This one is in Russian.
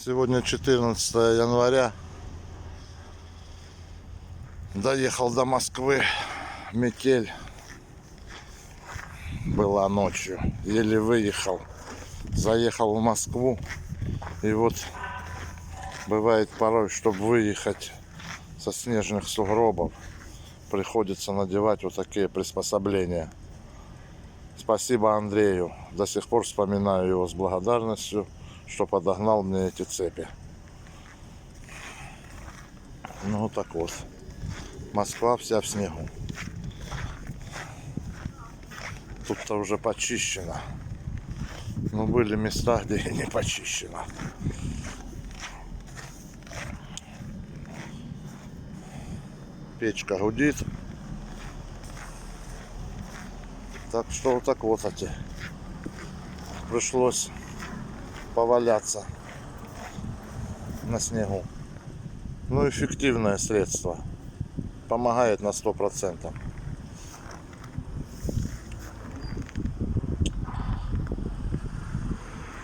Сегодня 14 января. Доехал до Москвы. Метель была ночью. Еле выехал. Заехал в Москву. И вот бывает порой, чтобы выехать со снежных сугробов, приходится надевать вот такие приспособления. Спасибо Андрею. До сих пор вспоминаю его с благодарностью, что подогнал мне эти цепи. Ну вот так вот. Москва вся в снегу. Тут-то уже почищено. Но были места, где и не почищено. Печка гудит. Так что вот так вот эти. Пришлось поваляться на снегу. Ну, эффективное средство. Помогает на 100%.